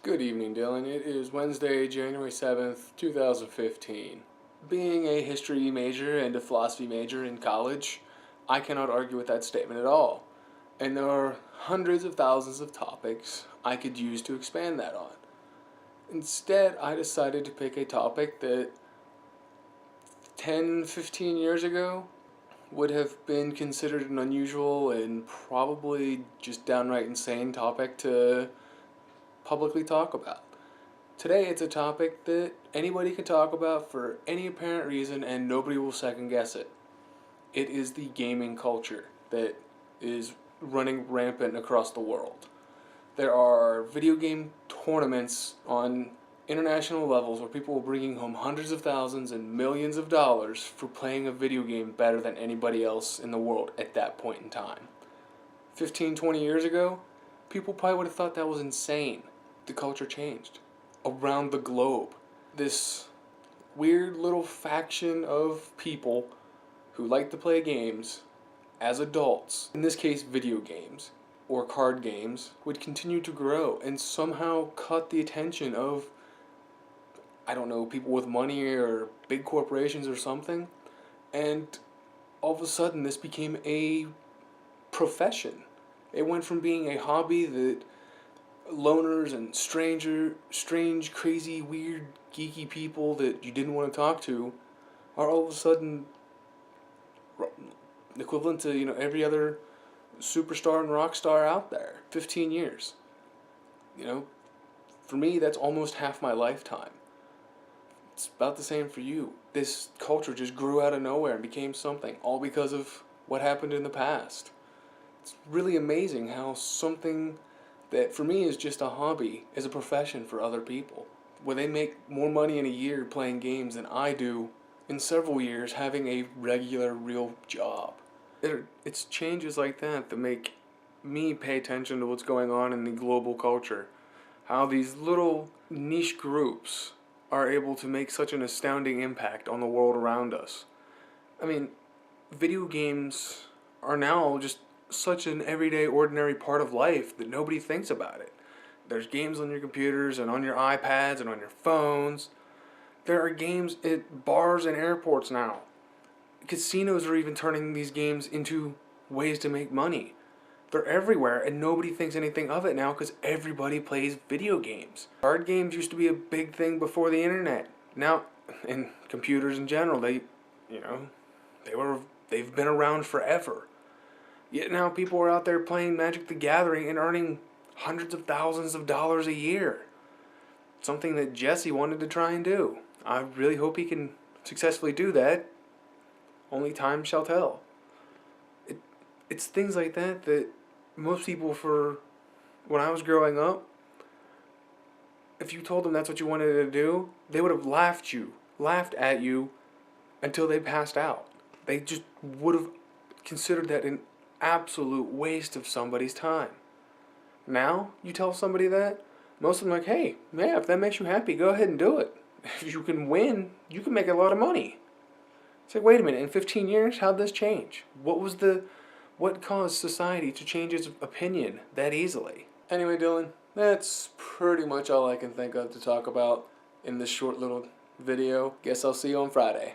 Good evening, Dylan. It is Wednesday, January 7th, 2015. Being a history major and a philosophy major in college, I cannot argue with that statement at all. And there are hundreds of thousands of topics I could use to expand that on. Instead, I decided to pick a topic that 10, 15 years ago would have been considered an unusual and probably just downright insane topic to publicly talk about. Today it's a topic that anybody can talk about for any apparent reason and nobody will second guess it. It is the gaming culture that is running rampant across the world. There are video game tournaments on international levels where people are bringing home hundreds of thousands and millions of dollars for playing a video game better than anybody else in the world at that point in time. 15, 20 years ago, people probably would have thought that was insane. The culture changed around the globe. This weird little faction of people who like to play games as adults, in this case video games or card games, would continue to grow and somehow cut the attention of, I don't know, people with money or big corporations or something. And all of a sudden this became a profession. It went from being a hobby that loners and strange, crazy, weird, geeky people that you didn't want to talk to are all of a sudden equivalent to, every other superstar and rock star out there. 15 years. For me, that's almost half my lifetime. It's about the same for you. This culture just grew out of nowhere and became something, all because of what happened in the past. It's really amazing how something that for me is just a hobby is a profession for other people, where they make more money in a year playing games than I do in several years having a regular, real job. It's changes like that make me pay attention to what's going on in the global culture. How these little niche groups are able to make such an astounding impact on the world around us. I mean, video games are now just such an everyday, ordinary part of life that nobody thinks about it. There's games on your computers and on your iPads and on your phones. There are games at bars and airports now. Casinos are even turning these games into ways to make money. They're everywhere and nobody thinks anything of it now because everybody plays video games. Card games used to be a big thing before the internet. Now, and computers in general, they've been around forever. Yet now people are out there playing Magic the Gathering and earning hundreds of thousands of dollars a year. Something that Jesse wanted to try and do. I really hope he can successfully do that. Only time shall tell. It's things like that most people, when I was growing up, if you told them that's what you wanted to do, they would have laughed at you until they passed out. They just would have considered that an absolute waste of somebody's time. Now, you tell somebody that, most of them are like, hey, yeah, if that makes you happy, go ahead and do it. If you can win, you can make a lot of money. It's like, wait a minute, in 15 years, how'd this change? What caused society to change its opinion that easily? Anyway, Dylan, that's pretty much all I can think of to talk about in this short little video. Guess I'll see you on Friday.